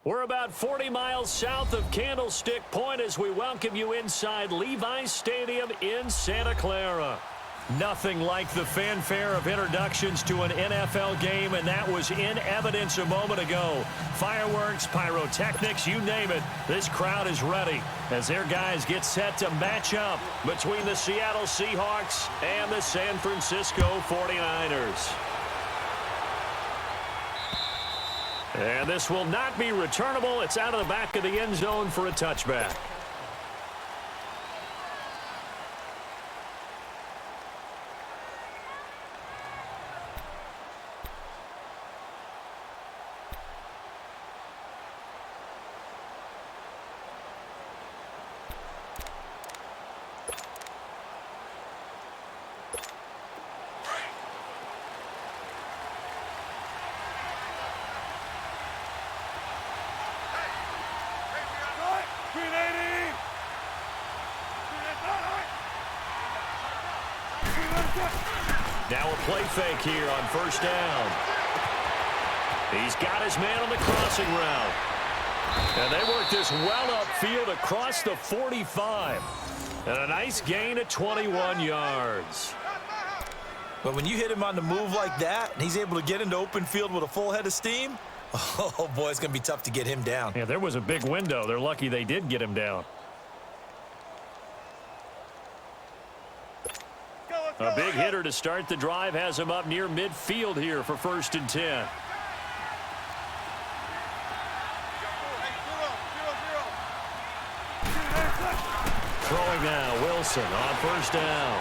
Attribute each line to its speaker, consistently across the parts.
Speaker 1: We're about 40 miles south of Candlestick Point as we welcome you inside Levi's Stadium in Santa Clara. Nothing like the fanfare of introductions to an NFL game, and that was in evidence a moment ago. Fireworks, pyrotechnics, you name it, this crowd is ready as their guys get set to match up between the Seattle Seahawks and the San Francisco 49ers. And this will not be returnable. It's out of the back of the end zone for a touchback. Now a play fake here on first down. He's got his man on the crossing route. And they work this well upfield across the 45. And a nice gain of 21 yards.
Speaker 2: But when you hit him on the move like that, and he's able to get into open field with a full head of steam, oh, boy, it's going to be tough to get him down.
Speaker 1: Yeah, there was a big window. They're lucky they did get him down. A big hitter to start the drive has him up near midfield here for 1st and 10. Throwing now, Wilson on first down.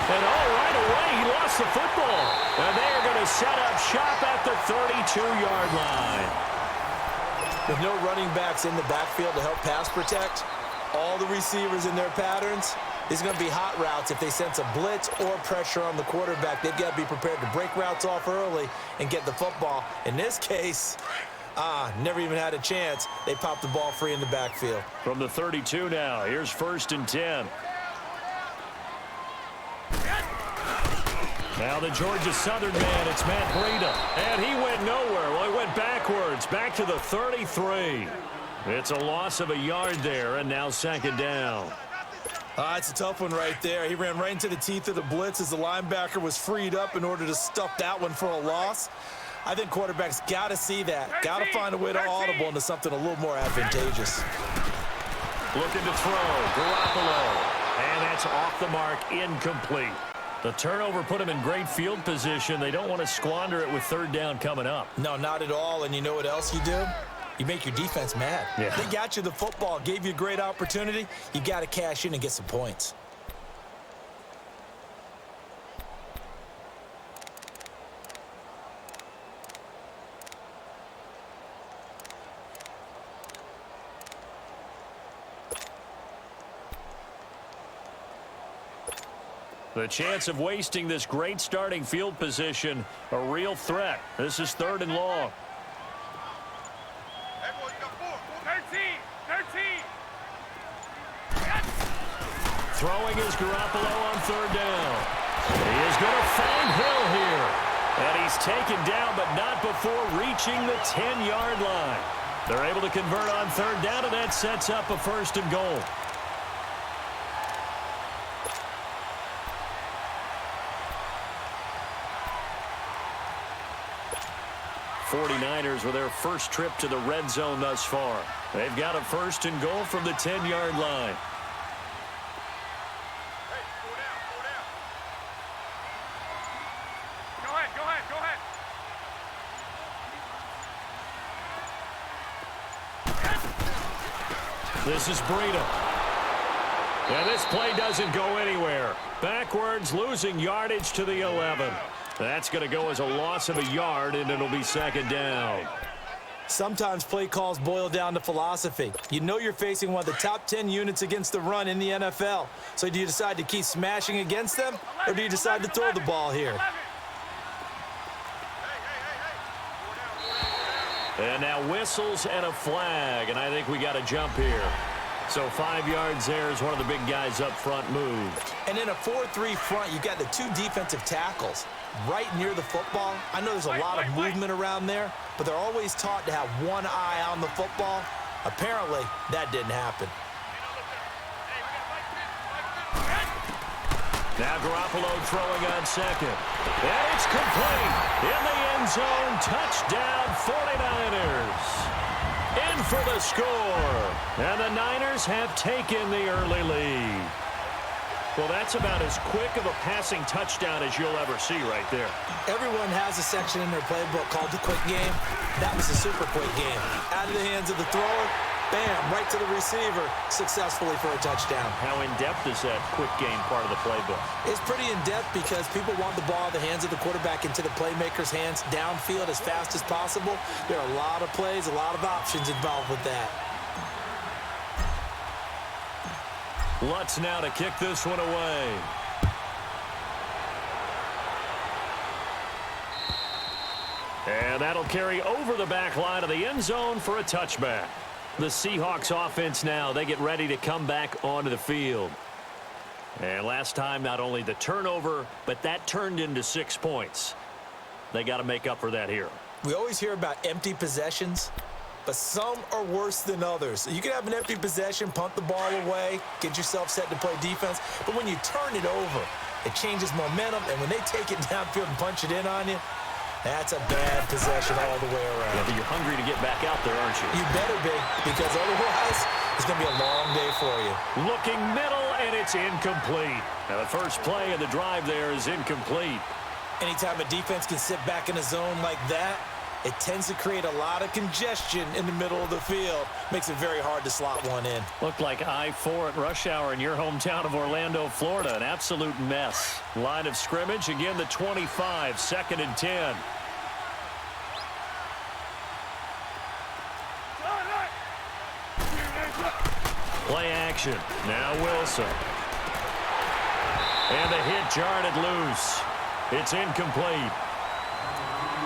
Speaker 1: And right away, he lost the football. And they are going to set up shop at the 32-yard line.
Speaker 2: With no running backs in the backfield to help pass protect, all the receivers in their patterns, it's going to be hot routes if they sense a blitz or pressure on the quarterback. They've got to be prepared to break routes off early and get the football. In this case, never even had a chance. They popped the ball free in the backfield.
Speaker 1: From the 32 now, here's 1st and 10. Now the Georgia Southern man, it's Matt Breida. And he went nowhere. Well, he went backwards, back to the 33. It's a loss of a yard there, and now 2nd down.
Speaker 2: It's a tough one right there. He ran right into the teeth of the blitz as the linebacker was freed up in order to stuff that one for a loss. I think quarterbacks got to see that. Got to find a way to audible into something a little more advantageous.
Speaker 1: Looking to throw, Garoppolo. And that's off the mark, incomplete. The turnover put him in great field position. They don't want to squander it with 3rd down coming up.
Speaker 2: No, not at all. And you know what else you do? You make your defense mad.
Speaker 1: Yeah.
Speaker 2: They got you the football, gave you a great opportunity. You got to cash in and get some points.
Speaker 1: The chance of wasting this great starting field position, a real threat. This is 3rd and long. Throwing is Garoppolo on 3rd down. He is going to find Hill here. And he's taken down, but not before reaching the 10-yard line. They're able to convert on 3rd down, and that sets up a 1st and goal. '49ers with their first trip to the red zone thus far. They've got a 1st and goal from the 10-yard line. This is Breida. And this play doesn't go anywhere. Backwards, losing yardage to the 11. That's going to go as a loss of a yard, and it'll be 2nd down.
Speaker 2: Sometimes play calls boil down to philosophy. You know you're facing one of the top 10 units against the run in the NFL. So do you decide to keep smashing against them, or do you decide to throw the ball here? And
Speaker 1: now whistles and a flag, and I think we got a jump here. So 5 yards there as one of the big guys up front moved.
Speaker 2: And in a 4-3 front, you've got the 2 defensive tackles right near the football. I know there's a lot of movement around there, but they're always taught to have one eye on the football. Apparently, that didn't happen.
Speaker 1: Now Garoppolo throwing on second. And it's complete. In the end zone, touchdown 49ers. In for the score. And the Niners have taken the early lead. Well, that's about as quick of a passing touchdown as you'll ever see right there.
Speaker 2: Everyone has a section in their playbook called the quick game. That was a super quick game. Out of the hands of the thrower, bam, right to the receiver, successfully for a touchdown.
Speaker 1: How in-depth is that quick game part of the playbook?
Speaker 2: It's pretty in-depth because people want the ball in the hands of the quarterback into the playmaker's hands downfield as fast as possible. There are a lot of plays, a lot of options involved with that.
Speaker 1: Lutz now to kick this one away. And that'll carry over the back line of the end zone for a touchback. The Seahawks offense now, they get ready to come back onto the field. And last time, not only the turnover, but that turned into 6 points. They got to make up for that here.
Speaker 2: We always hear about empty possessions, but some are worse than others. You can have an empty possession, punt the ball away, get yourself set to play defense, but when you turn it over, it changes momentum, and when they take it downfield and punch it in on you, that's a bad possession all the way around.
Speaker 1: Yeah, but you're hungry to get back out there, aren't you?
Speaker 2: You better be, because otherwise it's going to be a long day for you.
Speaker 1: Looking middle, and it's incomplete. Now, the first play of the drive there is incomplete.
Speaker 2: Anytime a defense can sit back in a zone like that, it tends to create a lot of congestion in the middle of the field. Makes it very hard to slot one in.
Speaker 1: Looked like I-4 at rush hour in your hometown of Orlando, Florida. An absolute mess. Line of scrimmage, again the 25, 2nd and 10. Play action. Now Wilson. And the hit jarred it loose. It's incomplete.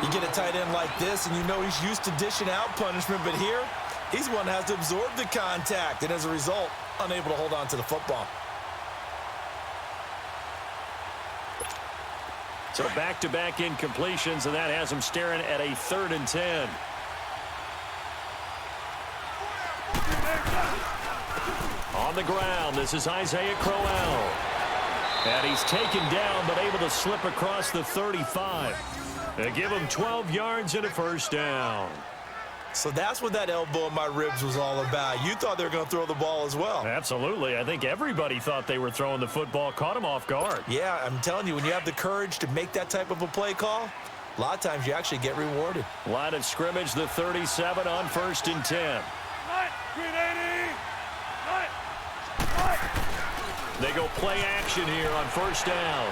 Speaker 2: You get a tight end like this, and you know he's used to dishing out punishment, but here, he's one that has to absorb the contact, and as a result, unable to hold on to the football.
Speaker 1: So back-to-back incompletions, and that has him staring at a 3rd and 10. On the ground, this is Isaiah Crowell. And he's taken down, but able to slip across the 35. They give him 12 yards and a first down.
Speaker 2: So that's what that elbow in my ribs was all about. You thought they were going to throw the ball as well.
Speaker 1: Absolutely. I think everybody thought they were throwing the football, caught him off guard.
Speaker 2: Yeah, I'm telling you, when you have the courage to make that type of a play call, a lot of times you actually get rewarded.
Speaker 1: Line of scrimmage, the 37 on 1st and 10. They go play action here on 1st down.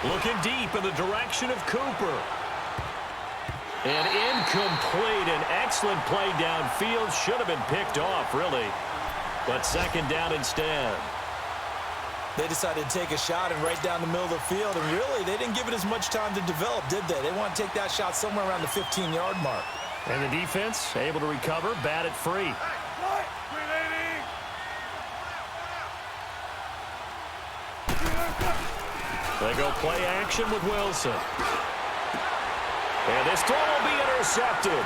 Speaker 1: Looking deep in the direction of Cooper. And incomplete. An excellent play downfield. Should have been picked off, really. But 2nd down instead.
Speaker 2: They decided to take a shot and right down the middle of the field. And really, they didn't give it as much time to develop, did they? They want to take that shot somewhere around the 15-yard mark.
Speaker 1: And the defense able to recover, bat it free. They go play action with Wilson. And this throw will be intercepted.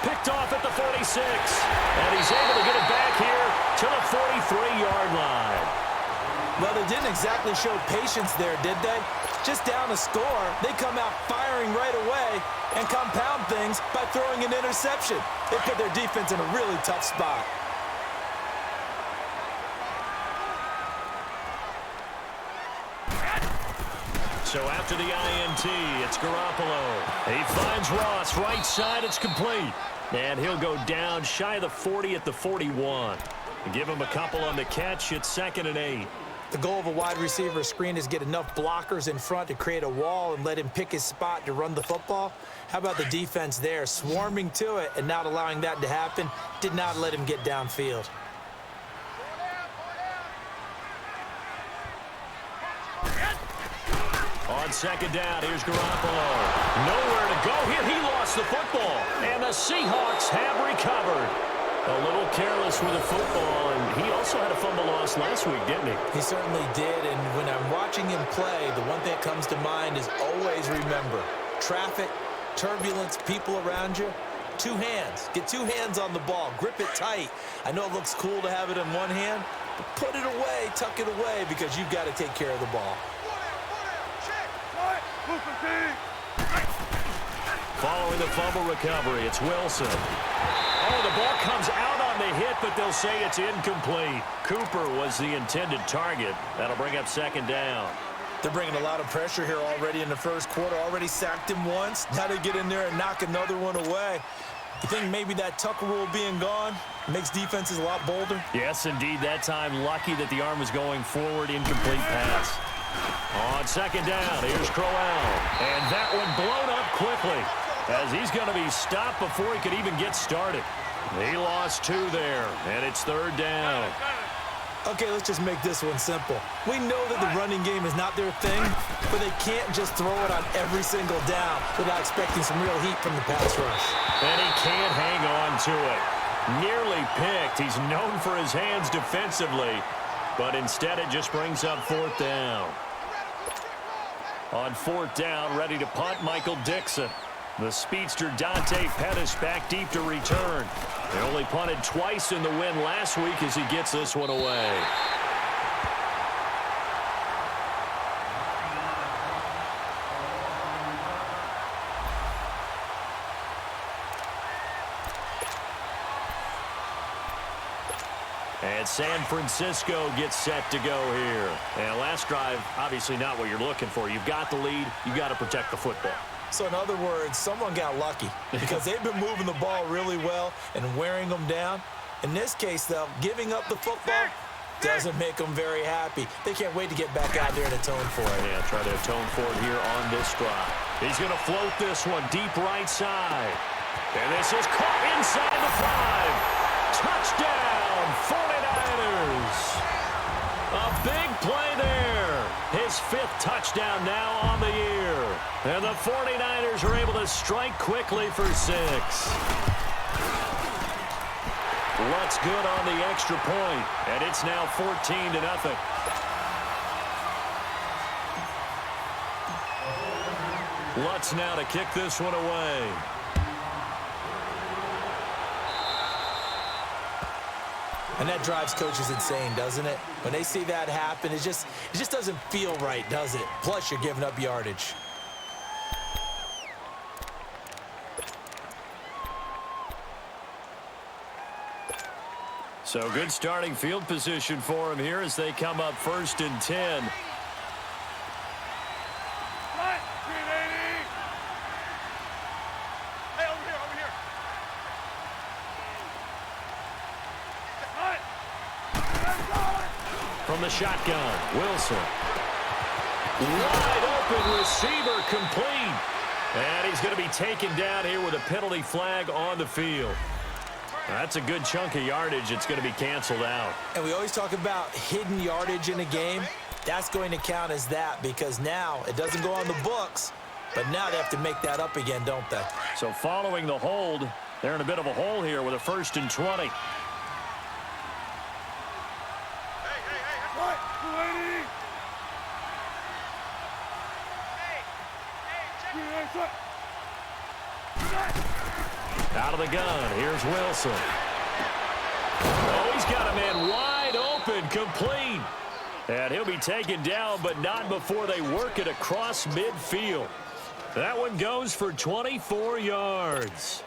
Speaker 1: Picked off at the 46. And he's able to get it back here to the 43-yard line.
Speaker 2: Well, they didn't exactly show patience there, did they? Just down a score, they come out firing right away and compound things by throwing an interception. They put their defense in a really tough spot.
Speaker 1: So after the INT, it's Garoppolo. He finds Ross right side. It's complete. And he'll go down shy of the 40 at the 41. Give him a couple on the catch. It's 2nd and 8.
Speaker 2: The goal of a wide receiver screen is get enough blockers in front to create a wall and let him pick his spot to run the football. How about the defense there, swarming to it and not allowing that to happen? Did not let him get downfield.
Speaker 1: On 2nd down, here's Garoppolo. Nowhere to go here. He lost the football. And the Seahawks have recovered. A little careless with the football, and he also had a fumble loss last week, didn't he?
Speaker 2: He certainly did, and when I'm watching him play, the one thing that comes to mind is always remember, traffic, turbulence, people around you, two hands. Get two hands on the ball. Grip it tight. I know it looks cool to have it in one hand, but put it away, tuck it away, because you've got to take care of the ball.
Speaker 1: Following the fumble recovery, it's Wilson. Oh, the ball comes out on the hit, but they'll say it's incomplete. Cooper was the intended target. That'll bring up second down.
Speaker 2: They're bringing a lot of pressure here already in the first quarter. Already sacked him once. Now they get in there and knock another one away. You think maybe that Tucker rule being gone makes defenses a lot bolder?
Speaker 1: Yes, indeed. That time, lucky that the arm was going forward. Incomplete pass. On second down, here's Crowell. And that one blown up quickly, as he's going to be stopped before he could even get started. He lost two there, and it's third down.
Speaker 2: Okay, let's just make this one simple. We know that the running game is not their thing, but they can't just throw it on every single down without expecting some real heat from the pass rush.
Speaker 1: And he can't hang on to it. Nearly picked. He's known for his hands defensively, but instead it just brings up fourth down. On fourth down, ready to punt, Michael Dixon. The speedster Dante Pettis back deep to return. They only punted twice in the win last week as he gets this one away. And San Francisco gets set to go here. And last drive, obviously not what you're looking for. You've got the lead. You've got to protect the football.
Speaker 2: So in other words, someone got lucky because they've been moving the ball really well and wearing them down. In this case, though, giving up the football doesn't make them very happy. They can't wait to get back out there and atone for it.
Speaker 1: Yeah, try to atone for it here on this drive. He's going to float this one deep right side. And this is caught inside the 5. Touchdown, 49ers. A big play there. His 5th touchdown now on the year. And the 49ers are able to strike quickly for 6. Lutz good on the extra point, and it's now 14-0. Lutz now to kick this one away.
Speaker 2: And that drives coaches insane, doesn't it? When they see that happen, it just doesn't feel right, does it? Plus, you're giving up yardage.
Speaker 1: So good starting field position for him here as they come up 1st and 10. From the shotgun, Wilson. Wide open receiver complete. And he's going to be taken down here with a penalty flag on the field. That's a good chunk of yardage. It's going to be canceled out.
Speaker 2: And we always talk about hidden yardage in a game. That's going to count as that because now it doesn't go on the books, but now they have to make that up again, don't they?
Speaker 1: So following the hold, they're in a bit of a hole here with a 1st and 20. Out of the gun, here's Wilson. Oh, he's got a man wide open, complete. And he'll be taken down, but not before they work it across midfield. That one goes for 24 yards.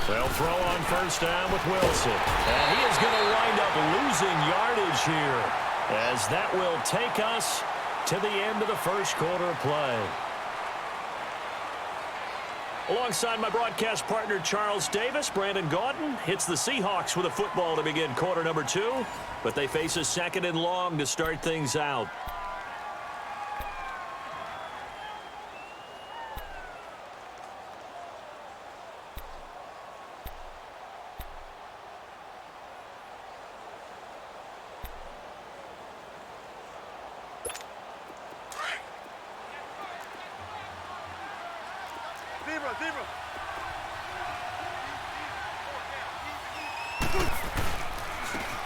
Speaker 1: They'll throw on 1st down with Wilson. And he is going to wind up losing yardage here, as that will take us to the end of the first quarter of play. Alongside my broadcast partner, Charles Davis, Brandon Gaudin hits the Seahawks with a football to begin quarter number 2, but they face a 2nd and long to start things out.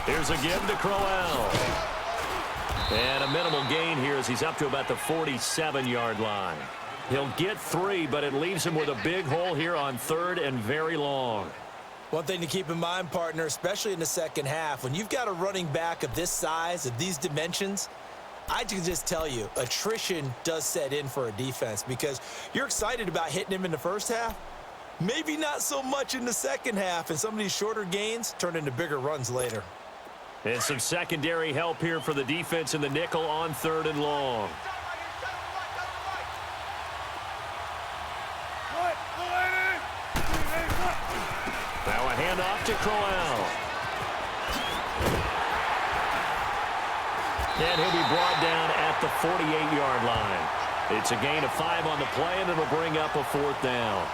Speaker 1: Here's a give to Crowell. And a minimal gain here as he's up to about the 47-yard line. He'll get 3, but it leaves him with a big hole here on 3rd and very long.
Speaker 2: One thing to keep in mind, partner, especially in the second half, when you've got a running back of this size, of these dimensions, I can just tell you, attrition does set in for a defense because you're excited about hitting him in the first half. Maybe not so much in the second half, and some of these shorter gains turn into bigger runs later.
Speaker 1: And some secondary help here for the defense in the nickel on 3rd and long. Now a handoff to Crowell. And he'll be brought down at the 48-yard line. It's a gain of 5 on the play, and it'll bring up a 4th down.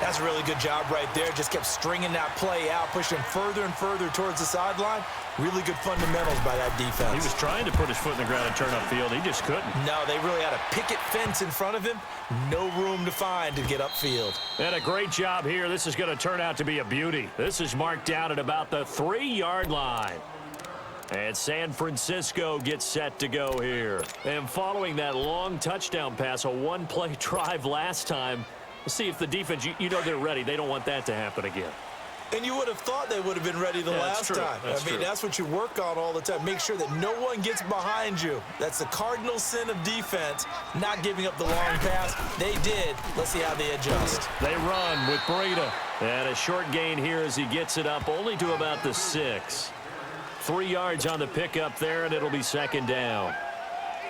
Speaker 2: That's a really good job right there. Just kept stringing that play out, pushing further and further towards the sideline. Really good fundamentals by that defense.
Speaker 1: He was trying to put his foot in the ground and turn upfield. He just couldn't.
Speaker 2: No, they really had a picket fence in front of him. No room to find to get upfield.
Speaker 1: And a great job here. This is going to turn out to be a beauty. This is marked down at about the 3-yard line. And San Francisco gets set to go here. And following that long touchdown pass, a one-play drive last time, we'll see if the defense, you know they're ready. They don't want that to happen again.
Speaker 2: And you would have thought they would have been ready the last time. That's what you work on all the time. Make sure that no one gets behind you. That's the cardinal sin of defense, not giving up the long pass. They did. Let's see how they adjust.
Speaker 1: They run with Breida. And a short gain here as he gets it up only to about the 6. 3 yards on the pickup there, and it'll be 2nd down.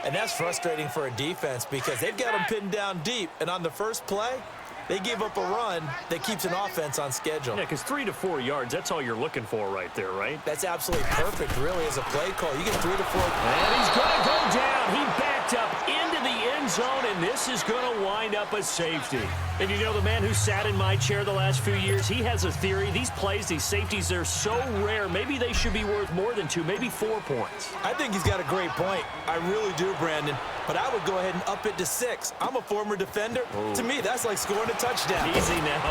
Speaker 2: And that's frustrating for a defense because they've got them pinned down deep. And on the first play, they gave up a run that keeps an offense on schedule.
Speaker 1: Yeah, because 3 to 4 yards, that's all you're looking for right there, right?
Speaker 2: That's absolutely perfect, really, as a play call. You get 3 to 4.
Speaker 1: And he's going to go down. He backed up into the end zone, and this is going to wind up a safety. And you know, the man who sat in my chair the last few years, he has a theory. These plays, these safeties, they're so rare. Maybe they should be worth more than 2, maybe 4 points.
Speaker 2: I think he's got a great point. I really do, Brandon. But I would go ahead and up it to 6. I'm a former defender.
Speaker 1: Ooh.
Speaker 2: To me, that's like scoring a touchdown.
Speaker 1: Easy now.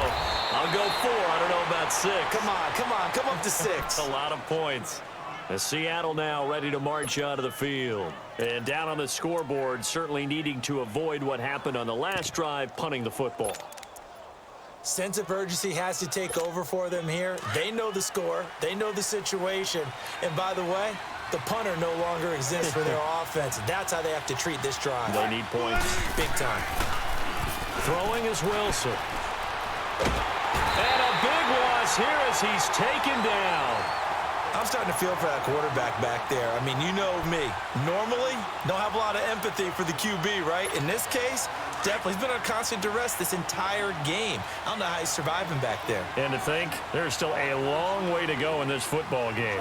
Speaker 1: I'll go 4. I don't know about 6.
Speaker 2: Come up to 6.
Speaker 1: A lot of points. As Seattle now ready to march out of the field. And down on the scoreboard, certainly needing to avoid what happened on the last drive, punting the football.
Speaker 2: Sense of urgency has to take over for them here. They know the score. They know the situation. And by the way, the punter no longer exists for their offense. That's how they have to treat this drive.
Speaker 1: They need points.
Speaker 2: Big time.
Speaker 1: Throwing is Wilson. And a big loss here as he's taken down.
Speaker 2: I'm starting to feel for that quarterback back there. I mean, you know me. Normally, don't have a lot of empathy for the QB, right? In this case, definitely. He's been on constant duress this entire game. I don't know how he's surviving back there.
Speaker 1: And to think, there's still a long way to go in this football game.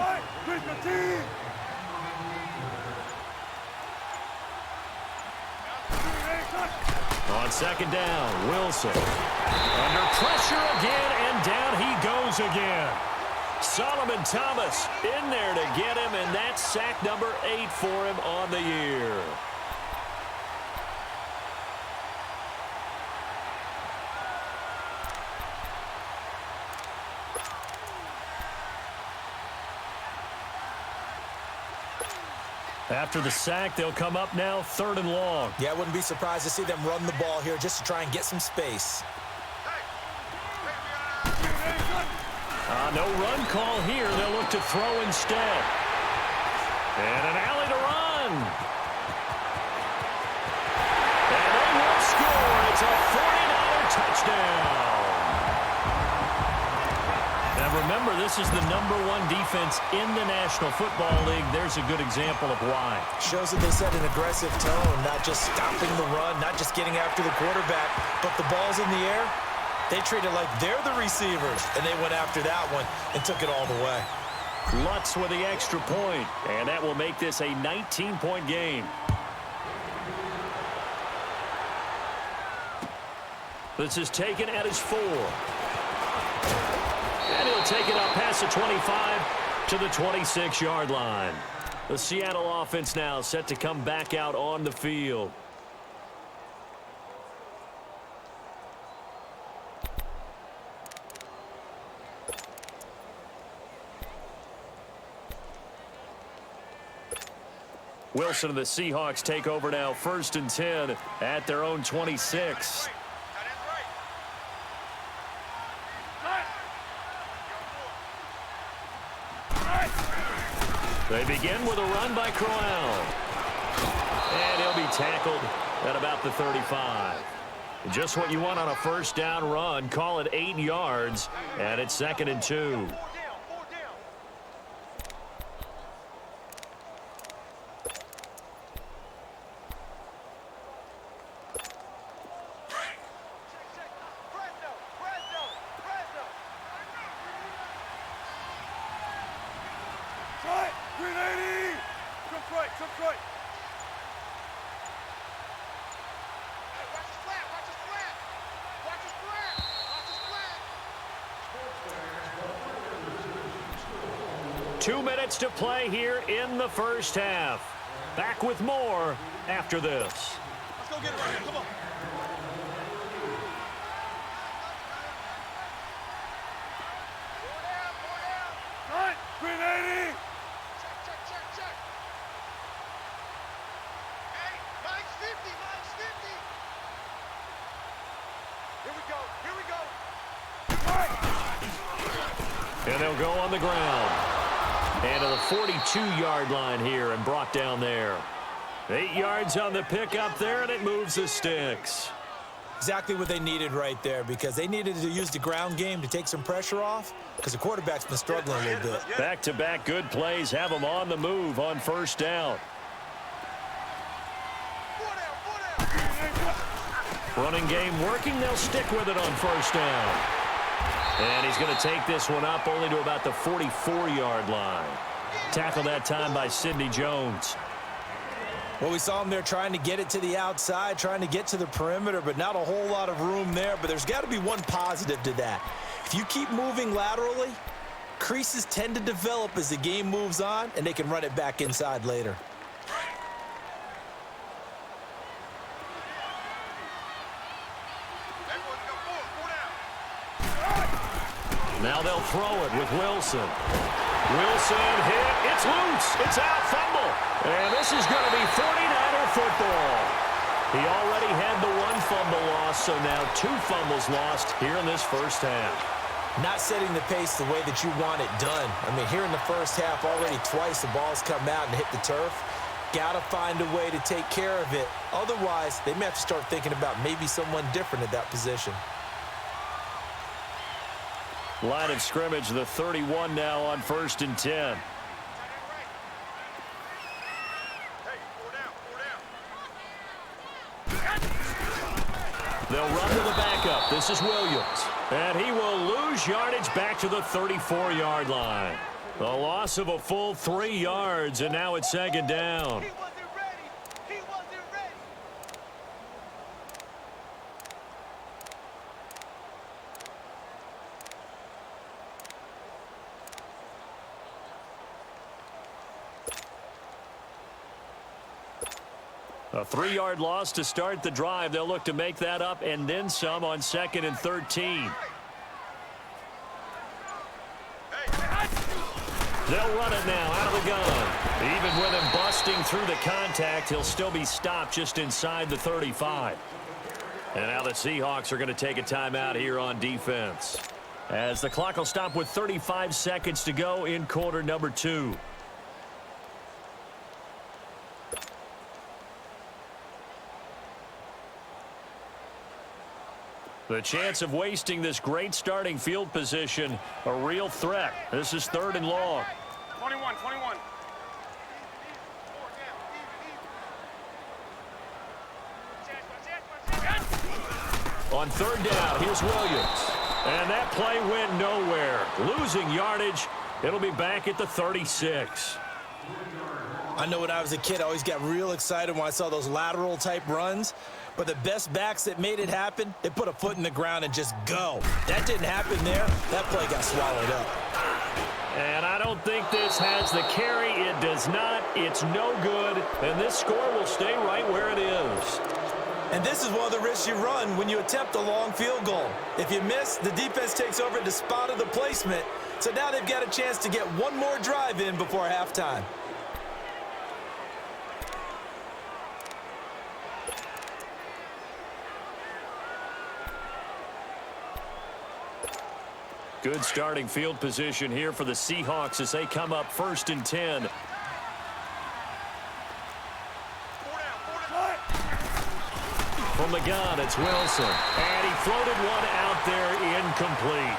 Speaker 1: On 2nd down, Wilson. Under pressure again, and down he goes again. Solomon Thomas in there to get him, and that's sack number 8 for him on the year. After the sack, they'll come up now 3rd and long.
Speaker 2: Yeah, I wouldn't be surprised to see them run the ball here just to try and get some space.
Speaker 1: No run call here. They'll look to throw instead. And an alley to run. And they will score. It's a 49er touchdown. Now remember, this is the #1 defense in the National Football League. There's a good example of why.
Speaker 2: Shows that they set an aggressive tone, not just stopping the run, not just getting after the quarterback, but the ball's in the air. They treat it like they're the receivers, and they went after that one and took it all the way.
Speaker 1: Lutz with the extra point, and that will make this a 19-point game. This is taken at his 4. And he'll take it up past the 25 to the 26-yard line. The Seattle offense now set to come back out on the field. Wilson and the Seahawks take over now, 1st and 10 at their own 26. They begin with a run by Crowell. And he'll be tackled at about the 35. Just what you want on a 1st down run. Call it 8 yards, and it's 2nd and 2. To play here in the 1st half. Back with more after this.
Speaker 3: Let's go get it right here. Come on. Right, 380. Check. Hey, mine's 50. Here we go. Right.
Speaker 1: And they'll go on the ground. And to the 42-yard line here and brought down there. 8 yards on the pickup there, and it moves the sticks.
Speaker 2: Exactly what they needed right there, because they needed to use the ground game to take some pressure off, because the quarterback's been struggling a little bit.
Speaker 1: Back-to-back good plays have them on the move on 1st down. Running game working. They'll stick with it on 1st down. And he's going to take this one up only to about the 44-yard line. Tackled that time by Sidney Jones.
Speaker 2: Well, we saw him there trying to get it to the outside, trying to get to the perimeter, but not a whole lot of room there. But there's got to be one positive to that. If you keep moving laterally, creases tend to develop as the game moves on, and they can run it back inside later.
Speaker 1: Now they'll throw it with Wilson. Wilson hit. It's loose. It's out. Fumble. And this is going to be 49er football. He already had the 1 fumble loss, so now 2 fumbles lost here in this 1st half.
Speaker 2: Not setting the pace the way that you want it done. I mean, here in the 1st half, already twice the ball's come out and hit the turf. Got to find a way to take care of it. Otherwise, they may have to start thinking about maybe someone different at that position.
Speaker 1: Line of scrimmage, the 31 now on 1st and 10. They'll run to the backup. This is Williams. And he will lose yardage back to the 34-yard line. The loss of a full 3 yards, and now it's 2nd down. A 3-yard loss to start the drive. They'll look to make that up and then some on 2nd and 13. They'll run it now out of the gun. Even with him busting through the contact, he'll still be stopped just inside the 35. And now the Seahawks are going to take a timeout here on defense, as the clock will stop with 35 seconds to go in quarter number 2. The chance of wasting this great starting field position, a real threat. This is 3rd and long.
Speaker 3: 21.
Speaker 1: On 3rd down, here's Williams. And that play went nowhere. Losing yardage. It'll be back at the 36.
Speaker 2: I know when I was a kid, I always got real excited when I saw those lateral type runs. But the best backs that made it happen, they put a foot in the ground and just go. That didn't happen there. That play got swallowed up.
Speaker 1: And I don't think this has the carry. It does not. It's no good. And this score will stay right where it is.
Speaker 2: And this is one of the risks you run when you attempt a long field goal. If you miss, the defense takes over at the spot of the placement. So now they've got a chance to get one more drive in before halftime.
Speaker 1: Good starting field position here for the Seahawks as they come up 1st and 10. From the gun, it's Wilson. And he floated one out there incomplete.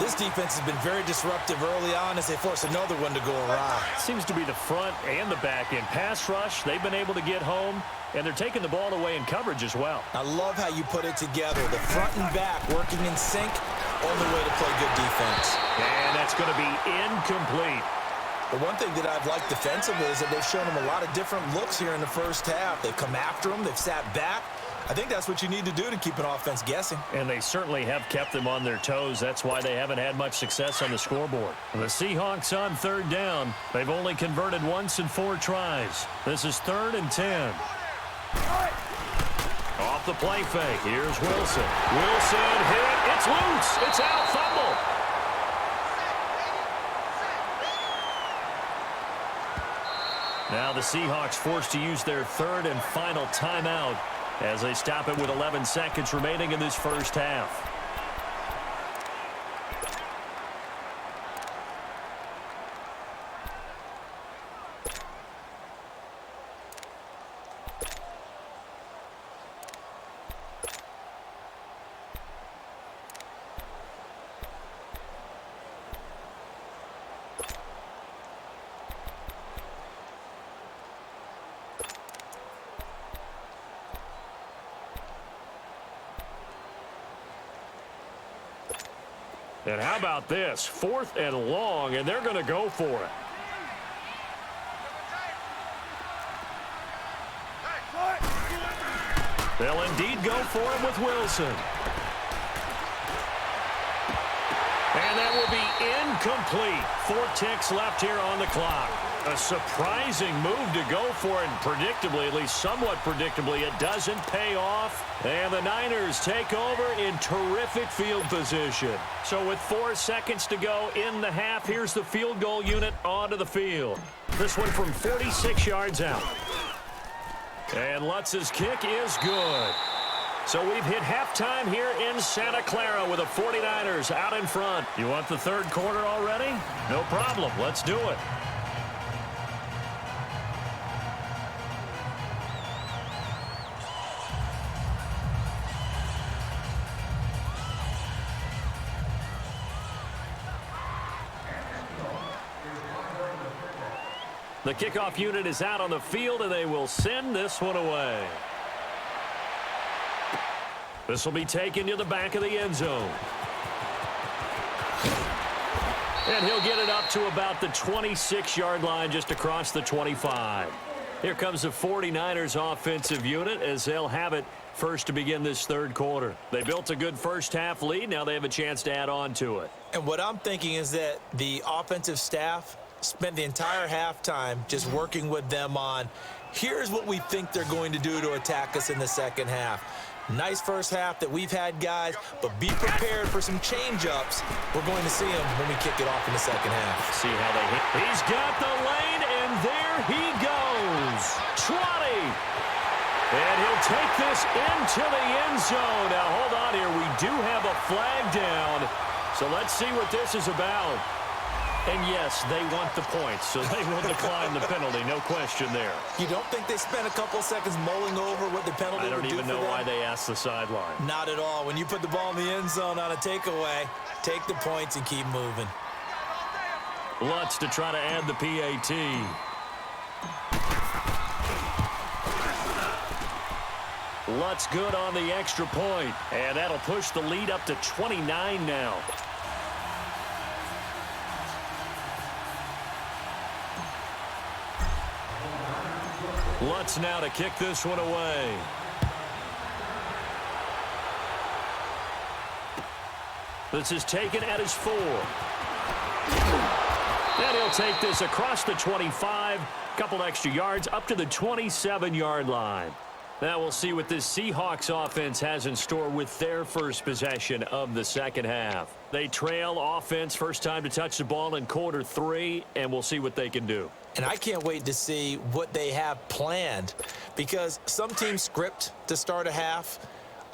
Speaker 2: This defense has been very disruptive early on as they force another one to go awry.
Speaker 1: Seems to be the front and the back end. Pass rush, they've been able to get home, and they're taking the ball away in coverage as well.
Speaker 2: I love how you put it together. The front and back working in sync, only way to play good defense.
Speaker 1: And that's going to be incomplete.
Speaker 2: The one thing that I've liked defensively is that they've shown them a lot of different looks here in the first half. They've come after them, they've sat back. I think that's what you need to do to keep an offense guessing.
Speaker 1: And they certainly have kept them on their toes. That's why they haven't had much success on the scoreboard. The Seahawks on 3rd down. They've only converted once in 4 tries. This is 3rd and 10. Off the play fake. Here's Wilson. Wilson hit. It's loose. It's out. Fumble. Now the Seahawks forced to use their 3rd and final timeout as they stop it with 11 seconds remaining in this first half. And how about this? 4th and long, and they're going to go for it. They'll indeed go for it with Wilson. And that will be incomplete. 4 ticks left here on the clock. A surprising move to go for it, and predictably, at least somewhat predictably, it doesn't pay off. And the Niners take over in terrific field position. So with 4 seconds to go in the half, here's the field goal unit onto the field. This one from 46 yards out. And Lutz's kick is good. So we've hit halftime here in Santa Clara with the 49ers out in front. You want the 3rd quarter already? No problem. Let's do it. The kickoff unit is out on the field, and they will send this one away. This will be taken to the back of the end zone. And he'll get it up to about the 26-yard line, just across the 25. Here comes the 49ers offensive unit as they'll have it first to begin this 3rd quarter. They built a good first half lead. Now they have a chance to add on to it.
Speaker 2: And what I'm thinking is that the offensive staff spent the entire halftime just working with them on, here's what we think they're going to do to attack us in the second half. Nice first half that we've had, guys, but be prepared for some change-ups. We're going to see them when we kick it off in the second half.
Speaker 1: See how they hit. He's got the lane, and there he goes. Trotty. And he'll take this into the end zone. Now, hold on here. We do have a flag down. So let's see what this is about. And yes, they want the points, so they will decline the penalty, no question there.
Speaker 2: You don't think they spent a couple seconds mulling over what the penalty would do for them?
Speaker 1: I don't even know why they asked the sideline.
Speaker 2: Not at all. When you put the ball in the end zone on a takeaway, take the points and keep moving.
Speaker 1: Lutz to try to add the PAT. Lutz good on the extra point, and that'll push the lead up to 29 now. Lutz now to kick this one away. This is taken at his 4. And he'll take this across the 25. Couple extra yards up to the 27-yard line. Now we'll see what this Seahawks offense has in store with their first possession of the second half. They trail offense, first time to touch the ball in quarter 3, and we'll see what they can do.
Speaker 2: And I can't wait to see what they have planned, because some teams script to start a half.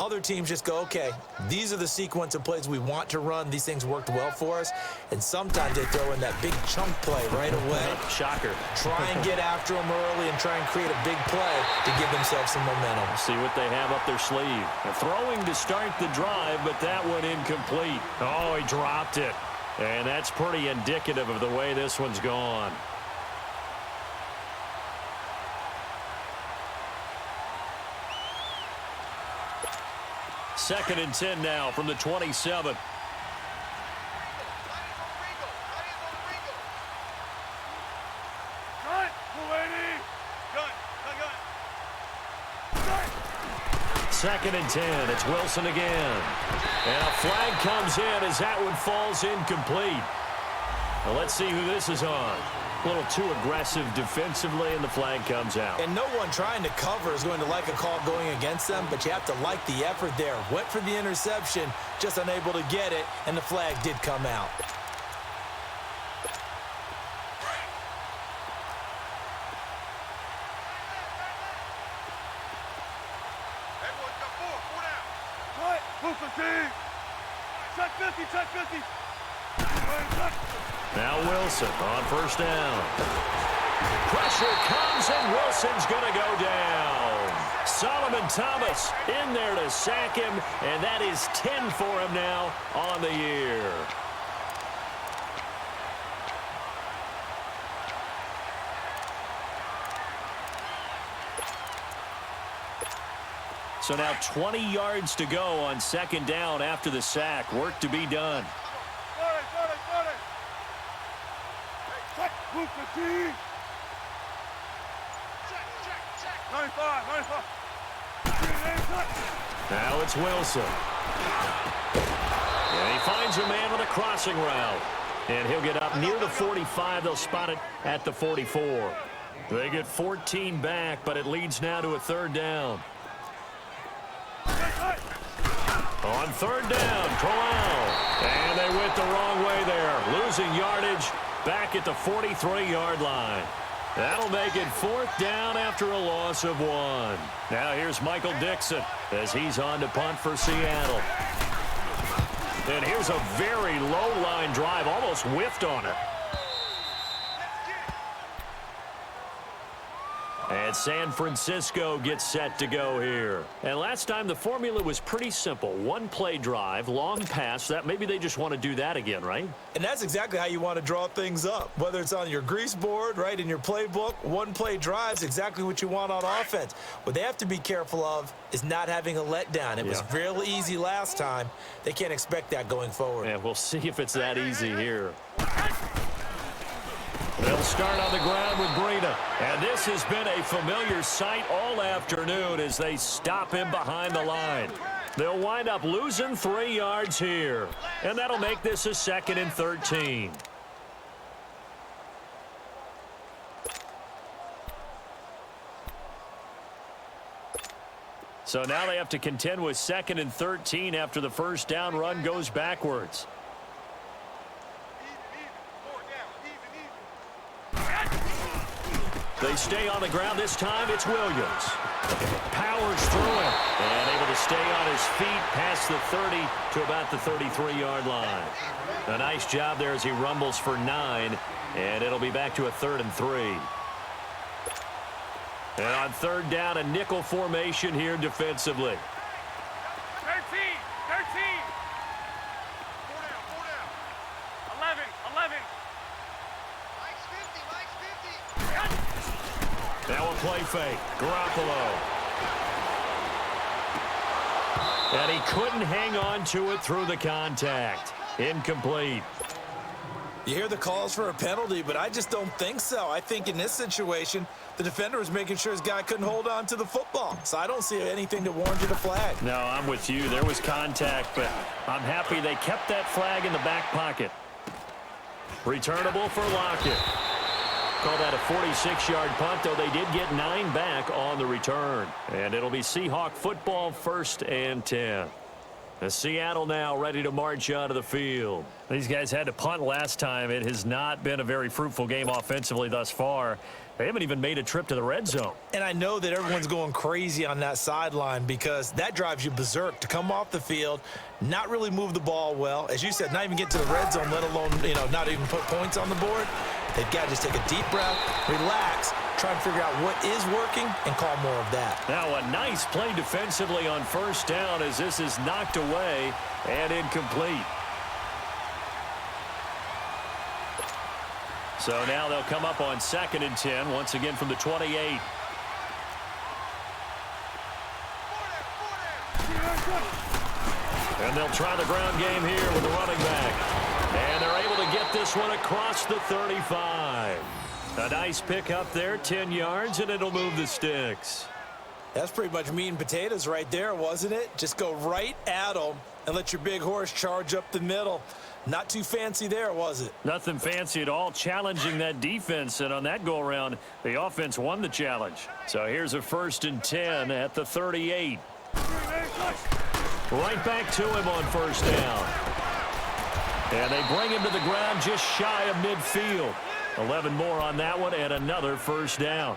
Speaker 2: Other teams just go, okay, these are the sequence of plays we want to run. These things worked well for us. And sometimes they throw in that big chunk play right away.
Speaker 1: Shocker.
Speaker 2: Try and get after them early and try and create a big play to give themselves some momentum.
Speaker 1: See what they have up their sleeve. They're throwing to start the drive, but that one incomplete. Oh, he dropped it. And that's pretty indicative of the way this one's gone. Second and 10 now from the 27. Second and 10. It's Wilson again. And a flag comes in as that one falls incomplete. Now let's see who this is on. A little too aggressive defensively, and the flag comes out.
Speaker 2: And no one trying to cover is going to like a call going against them, but you have to like the effort there. Went for the interception, just unable to get it, and the flag did come out.
Speaker 3: Check 50, check 50.
Speaker 1: Now Wilson on first down. Pressure comes, and Wilson's going to go down. Solomon Thomas in there to sack him, and that is 10 for him now on the year. So now 20 yards to go on second down after the sack. Work to be done. Now it's Wilson. And he finds a man with a crossing route. And he'll get up near the 45. They'll spot it at the 44. They get 14 back, but it leads now to a third down. On third down, Corral. And they went the wrong way there. Losing yardage back at the 43-yard line. That'll make it fourth down after a loss of 1. Now here's Michael Dixon as he's on to punt for Seattle. And here's a very low-line drive, almost whiffed on it. And San Francisco gets set to go here. And last time the formula was pretty simple. One play drive, long pass. That maybe they just want to do that again, right?
Speaker 2: And that's exactly how you want to draw things up. Whether it's on your grease board, right, in your playbook, one play drive's exactly what you want on offense. What they have to be careful of is not having a letdown. It was real easy last time. They can't expect that going forward.
Speaker 1: And we'll see if it's that easy here. They'll start on the ground with Breida. And this has been a familiar sight all afternoon as they stop him behind the line. They'll wind up losing 3 yards here. And that'll make this a 2nd and 13. So now they have to contend with 2nd and 13 after the first down run goes backwards. They stay on the ground. This time it's Williams. Powers through him and able to stay on his feet past the 30 to about the 33-yard line. A nice job there as he rumbles for 9, and it'll be back to a 3rd and 3. And on third down, a nickel formation here defensively.
Speaker 3: 13. 4 down. 11.
Speaker 1: Now a play fake. Garoppolo. And he couldn't hang on to it through the contact. Incomplete.
Speaker 2: You hear the calls for a penalty, but I just don't think so. I think in this situation, the defender was making sure his guy couldn't hold on to the football. So I don't see anything to warrant you a flag.
Speaker 1: No, I'm with you. There was contact, but I'm happy they kept that flag in the back pocket. Returnable for Lockett. Call that a 46-yard punt, though they did get 9 back on the return. And it'll be Seahawk football, 1st and 10. As Seattle now ready to march onto the field. These guys had to punt last time. It has not been a very fruitful game offensively thus far. They haven't even made a trip to the red zone.
Speaker 2: And I know that everyone's going crazy on that sideline because that drives you berserk to come off the field, not really move the ball well. As you said, not even get to the red zone, let alone, not even put points on the board. They've got to just take a deep breath, relax, try and figure out what is working, and call more of that.
Speaker 1: Now a nice play defensively on first down as this is knocked away and incomplete. So now they'll come up on 2nd and 10, once again from the 28. And they'll try the ground game here with the running back. And they're able to get this one across the 35. A nice pick up there, 10 yards, and it'll move the sticks.
Speaker 2: That's pretty much meat and potatoes right there, wasn't it? Just go right at them and let your big horse charge up the middle. Not too fancy there, was it?
Speaker 1: Nothing fancy at all, challenging that defense, and on that go-around, the offense won the challenge. So here's a 1st and 10 at the 38. Right back to him on first down. And they bring him to the ground just shy of midfield. 11 more on that one, and another first down.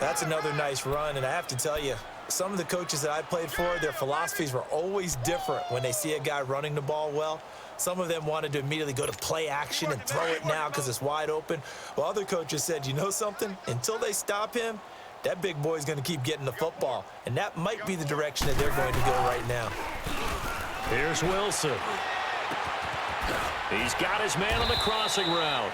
Speaker 2: That's another nice run, and I have to tell you, some of the coaches that I played for, their philosophies were always different when they see a guy running the ball well. Some of them wanted to immediately go to play action and throw it now because it's wide open. While other coaches said, you know something? Until they stop him, that big boy's going to keep getting the football. And that might be the direction that they're going to go right now.
Speaker 1: Here's Wilson. He's got his man on the crossing route.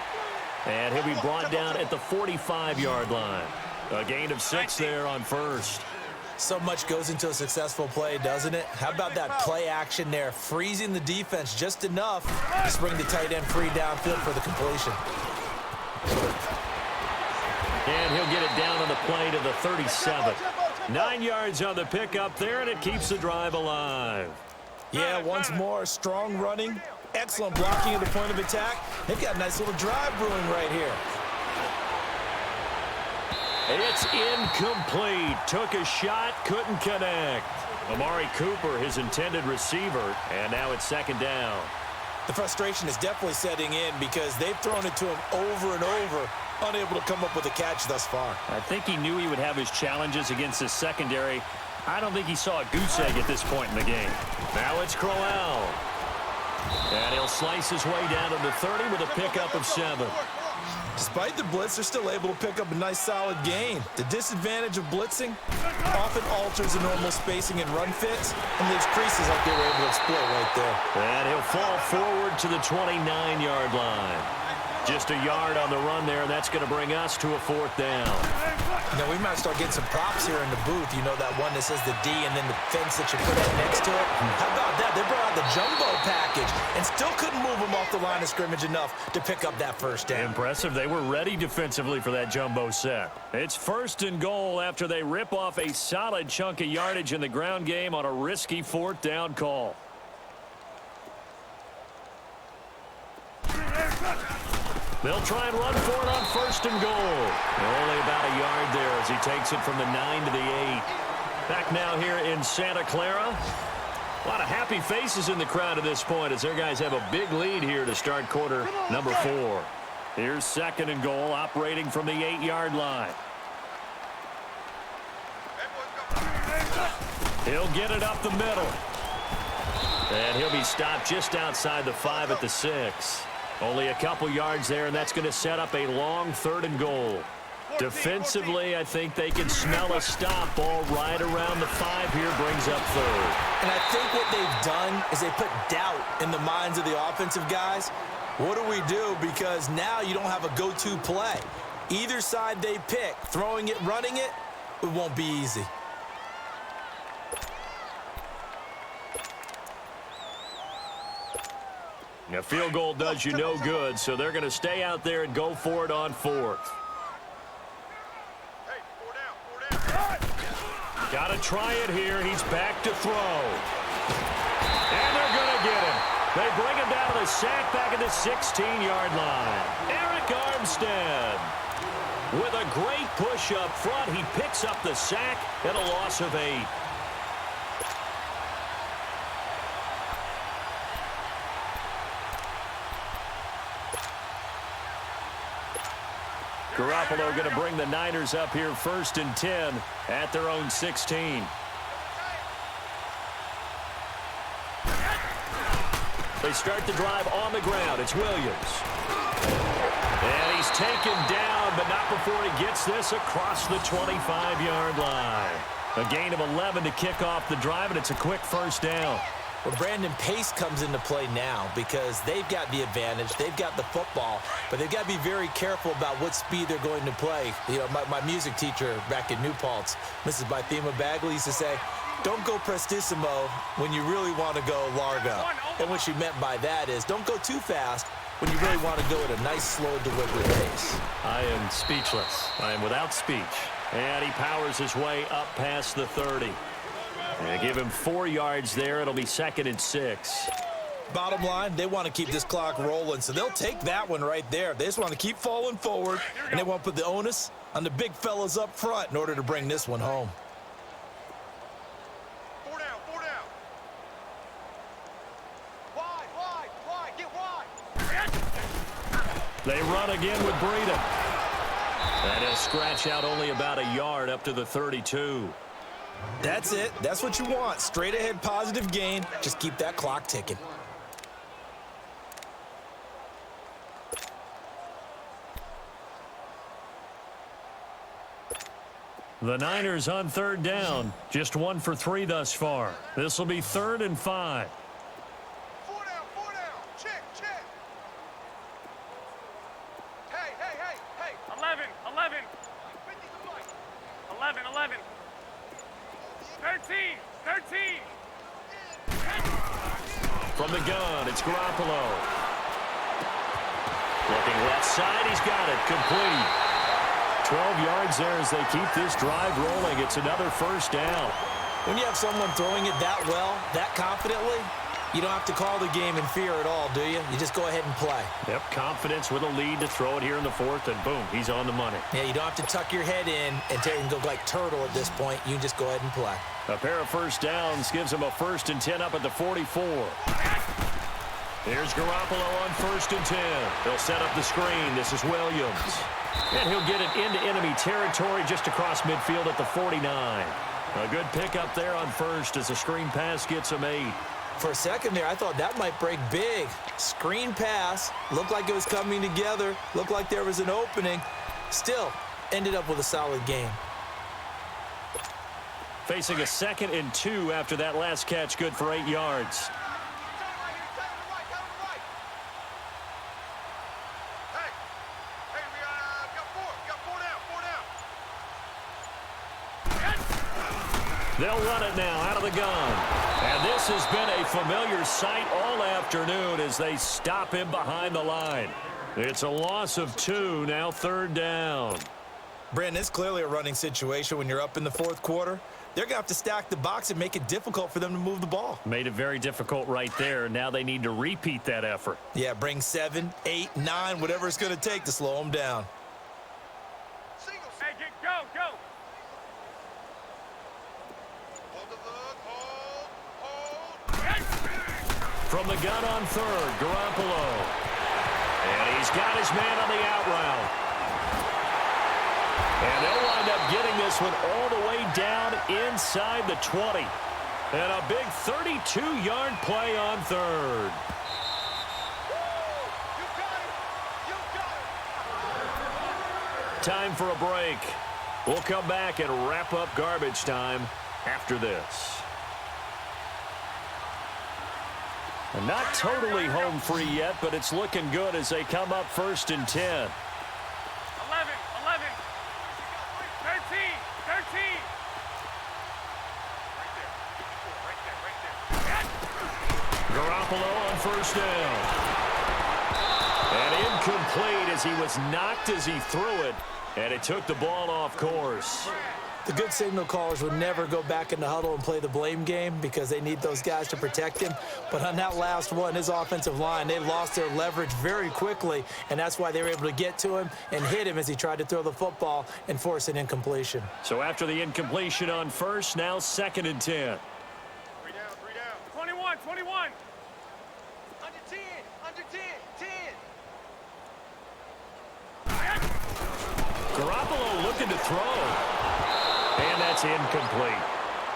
Speaker 1: And he'll be brought down at the 45-yard line. A gain of 6 there on first.
Speaker 2: So much goes into a successful play, doesn't it? How about that play action there, freezing the defense just enough to bring the tight end free downfield for the completion.
Speaker 1: And he'll get it down on the play to the 37. 9 yards on the pickup there, and it keeps the drive alive.
Speaker 2: Yeah, once more, strong running, excellent blocking at the point of attack. They've got a nice little drive brewing right here.
Speaker 1: It's incomplete. Took a shot, couldn't connect. Amari Cooper, his intended receiver, and now it's 2nd down.
Speaker 2: The frustration is definitely setting in because they've thrown it to him over and over, unable to come up with a catch thus far.
Speaker 1: I think he knew he would have his challenges against the secondary. I don't think he saw a goose egg at this point in the game. Now it's Crowell. And he'll slice his way down to the 30 with a pickup of 7.
Speaker 2: Despite the blitz, they're still able to pick up a nice solid gain. The disadvantage of blitzing often alters the normal spacing and run fits and leaves creases like they were able to exploit right there.
Speaker 1: And he'll fall forward to the 29-yard line. Just a yard on the run there, and that's going to bring us to a 4th down.
Speaker 2: We might start getting some props here in the booth. That one that says the D and then the fence that you put up next to it. How about that? They brought out the jumbo package and still couldn't move them off the line of scrimmage enough to pick up that first down.
Speaker 1: Impressive. They were ready defensively for that jumbo set. It's 1st and goal after they rip off a solid chunk of yardage in the ground game on a risky 4th down call. They'll try and run for it on 1st and goal. Only about a yard there as he takes it from the 9 to the 8. Back now here in Santa Clara. A lot of happy faces in the crowd at this point as their guys have a big lead here to start quarter number 4. Here's 2nd and goal, operating from the 8-yard line. He'll get it up the middle. And he'll be stopped just outside the 5 at the 6. Only a couple yards there, and that's going to set up a long 3rd and goal. Defensively, I think they can smell a stop ball right around the 5 here, brings up 3rd.
Speaker 2: And I think what they've done is they put doubt in the minds of the offensive guys. What do we do? Because now you don't have a go-to play. Either side they pick, throwing it, running it, it won't be easy.
Speaker 1: A field goal does you no good, so they're going to stay out there and go for it on 4th.
Speaker 3: Hey, 4 down.
Speaker 1: Got to try it here. He's back to throw. And they're going to get him. They bring him down to the sack back at the 16-yard line. Eric Armstead with a great push up front. He picks up the sack and a loss of 8. Garoppolo going to bring the Niners up here 1st and 10 at their own 16. They start the drive on the ground. It's Williams. And he's taken down, but not before he gets this across the 25-yard line. A gain of 11 to kick off the drive, and it's a quick first down.
Speaker 2: Well, Brandon, pace comes into play now because they've got the advantage. They've got the football, but they've got to be very careful about what speed they're going to play. You know, my music teacher back in New Paltz, Mrs. Bythema Bagley, used to say, don't go prestissimo when you really want to go largo. And what she meant by that is don't go too fast when you really want to go at a nice, slow, deliberate pace.
Speaker 1: I am speechless. I am without speech. And he powers his way up past the 30. They give him 4 yards there. It'll be 2nd and 6.
Speaker 2: Bottom line, they want to keep this clock rolling, so they'll take that one right there. They just want to keep falling forward, and they want to put the onus on the big fellas up front in order to bring this one home.
Speaker 3: 4 down, 4 down. Wide, get wide.
Speaker 1: They run again with Breida. And he'll scratch out only about a yard up to the 32.
Speaker 2: That's it. That's what you want. Straight ahead positive gain. Just keep that clock ticking.
Speaker 1: The Niners on 3rd down. Just 1 for 3 thus far. This will be 3rd and 5.
Speaker 3: 4 down. Check. Hey.
Speaker 4: 11. 13.
Speaker 1: From the gun, it's Garoppolo. Looking left side, he's got it. Complete. 12 yards there as they keep this drive rolling. It's another first down.
Speaker 2: When you have someone throwing it that well, that confidently, you don't have to call the game in fear at all, do you? You just go ahead and play.
Speaker 1: Yep, confidence with a lead to throw it here in the 4th, and boom, he's on the money.
Speaker 2: Yeah, you don't have to tuck your head in and go like turtle at this point. You can just go ahead and play.
Speaker 1: A pair of first downs gives him a 1st and 10 up at the 44. Here's Garoppolo on 1st and 10. He'll set up the screen. This is Williams. And he'll get it into enemy territory just across midfield at the 49. A good pickup there on 1st as the screen pass gets him 8.
Speaker 2: For a second there, I thought that might break big. Screen pass. Looked like it was coming together. Looked like there was an opening. Still, ended up with a solid game.
Speaker 1: Facing a 2nd and 2 after that last catch, good for 8 yards.
Speaker 3: Hey, we got 4 down.
Speaker 1: They'll run it now out of the gun. And this has been a familiar sight all afternoon as they stop him behind the line. It's a loss of 2, now 3rd down.
Speaker 2: Brandon, it's clearly a running situation when you're up in the 4th quarter. They're going to have to stack the box and make it difficult for them to move the ball.
Speaker 1: Made it very difficult right there. Now they need to repeat that effort.
Speaker 2: Yeah, bring 7, 8, 9, whatever it's going to take to slow them down.
Speaker 4: Hey, go.
Speaker 3: Hold the hook, hold.
Speaker 1: From the gun on 3rd, Garoppolo. And he's got his man on the out route. And they'll wind up getting this one all the way down inside the 20. And a big 32-yard play on 3rd.
Speaker 3: You got it.
Speaker 1: Time for a break. We'll come back and wrap up garbage time after this. And not totally home free yet, but it's looking good as they come up 1st and 10.
Speaker 4: 11. 13.
Speaker 1: Garoppolo on 1st down. And incomplete as he was knocked as he threw it, and it took the ball off course.
Speaker 2: The good signal callers would never go back in the huddle and play the blame game because they need those guys to protect him. But on that last one, his offensive line, they lost their leverage very quickly, and that's why they were able to get to him and hit him as he tried to throw the football and force an incompletion.
Speaker 1: So after the incompletion on 1st, now 2nd and 10.
Speaker 3: 3 down.
Speaker 4: 21.
Speaker 3: Under 10.
Speaker 1: Garoppolo looking to throw. And that's incomplete.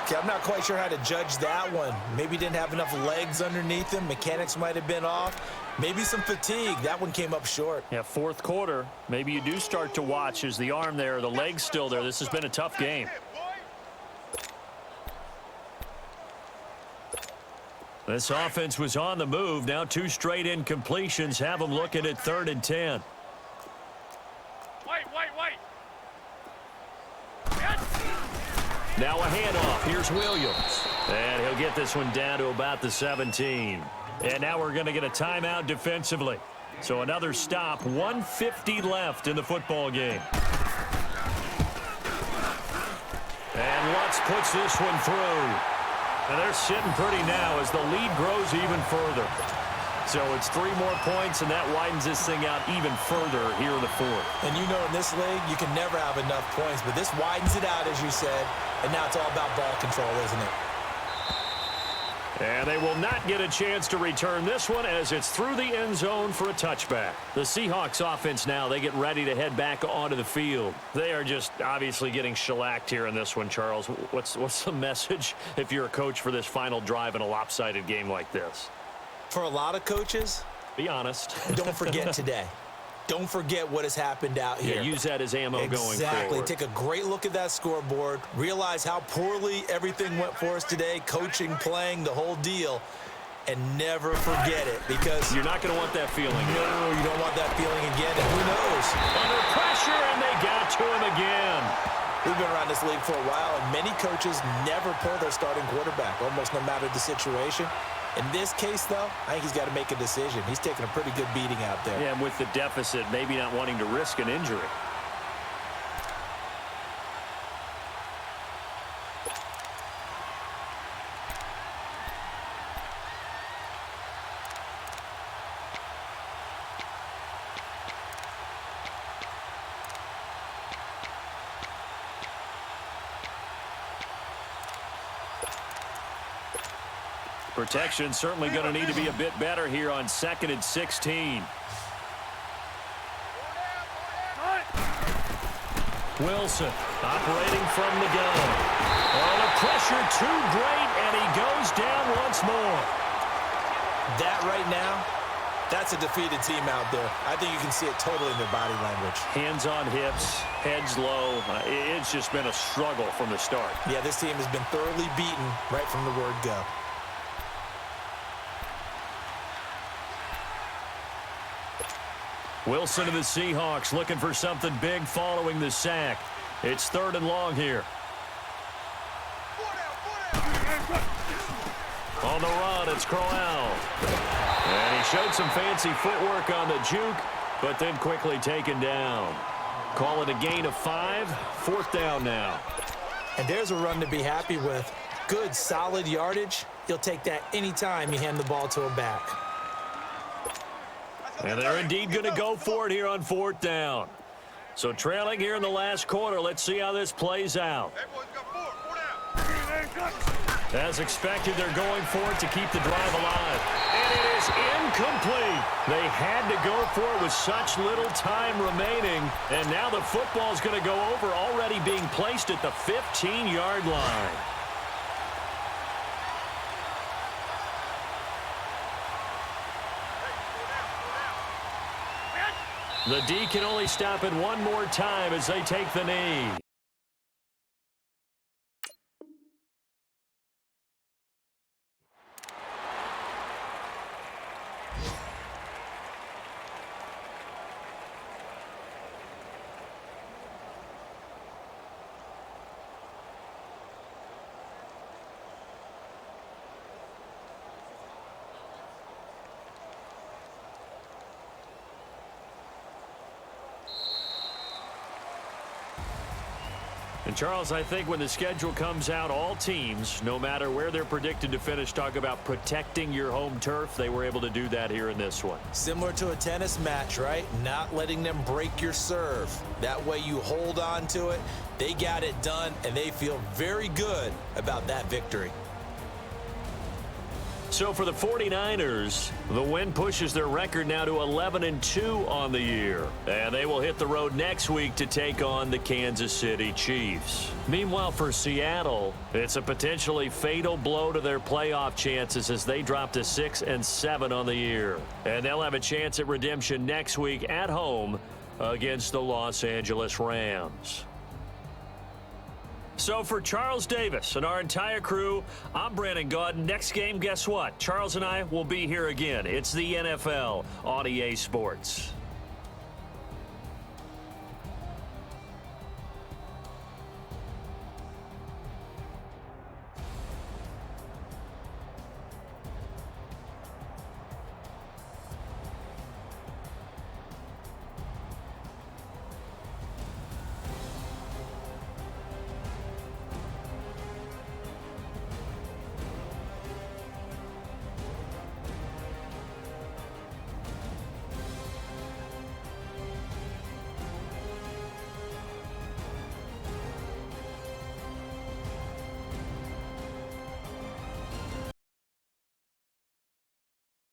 Speaker 2: Okay, I'm not quite sure how to judge that one. Maybe didn't have enough legs underneath him. Mechanics might have been off. Maybe some fatigue. That one came up short.
Speaker 1: Yeah, fourth quarter. Maybe you do start to watch as the arm there, the leg's still there. This has been a tough game. This offense was on the move. Now 2 straight incompletions have them looking at 3rd and 10.
Speaker 4: Wait.
Speaker 1: Now a handoff. Here's Williams. And he'll get this one down to about the 17. And now we're going to get a timeout defensively. So another stop. 1:50 left in the football game. And Lutz puts this one through. And they're sitting pretty now as the lead grows even further. So it's 3 more points, and that widens this thing out even further here in the 4th.
Speaker 2: And you know in this league, you can never have enough points, but this widens it out, as you said, and now it's all about ball control, isn't it?
Speaker 1: And they will not get a chance to return this one as it's through the end zone for a touchback. The Seahawks offense now, they get ready to head back onto the field. They are just obviously getting shellacked here in this one, Charles. What's the message if you're a coach for this final drive in a lopsided game like this?
Speaker 2: For a lot of coaches,
Speaker 1: be honest.
Speaker 2: Don't forget today. Don't forget what has happened out here.
Speaker 1: Yeah, use that as ammo going forward.
Speaker 2: Exactly. Take a great look at that scoreboard. Realize how poorly everything went for us today. Coaching, playing, the whole deal. And never forget it because
Speaker 1: you're not going to want that feeling.
Speaker 2: No, you don't want that feeling again. And who knows?
Speaker 1: Under pressure, and they got to him again.
Speaker 2: We've been around this league for a while, and many coaches never pull their starting quarterback, almost no matter the situation. In this case, though, I think he's got to make a decision. He's taking a pretty good beating out there.
Speaker 1: Yeah, and with the deficit, maybe not wanting to risk an injury. Protection certainly going to need to be a bit better here on 2nd and 16. Wilson operating from the gun. Oh, the pressure too great, and he goes down once more.
Speaker 2: That right now, that's a defeated team out there. I think you can see it totally in their body language.
Speaker 1: Hands on hips, heads low. It's just been a struggle from the start.
Speaker 2: Yeah, this team has been thoroughly beaten right from the word go.
Speaker 1: Wilson of the Seahawks looking for something big following the sack. It's 3rd and long here. On the run, it's Crowell. And he showed some fancy footwork on the juke, but then quickly taken down. Call it a gain of 5, 4th down now.
Speaker 2: And there's a run to be happy with. Good, solid yardage. You'll take that anytime you hand the ball to a back.
Speaker 1: And they're indeed going to go for it here on 4th down. So trailing here in the last quarter. Let's see how this plays out. As expected, they're going for it to keep the drive alive. And it is incomplete. They had to go for it with such little time remaining. And now the football's going to go over, already being placed at the 15-yard line. The D can only stop it one more time as they take the knee. And, Charles, I think when the schedule comes out, all teams, no matter where they're predicted to finish, talk about protecting your home turf. They were able to do that here in this one.
Speaker 2: Similar to a tennis match, right? Not letting them break your serve. That way you hold on to it. They got it done, and they feel very good about that victory.
Speaker 1: So for the 49ers, the win pushes their record now to 11-2 on the year. And they will hit the road next week to take on the Kansas City Chiefs. Meanwhile, for Seattle, it's a potentially fatal blow to their playoff chances as they drop to 6-7 on the year. And they'll have a chance at redemption next week at home against the Los Angeles Rams. So for Charles Davis and our entire crew, I'm Brandon Gaudin. Next game, guess what? Charles and I will be here again. It's the NFL on EA Sports.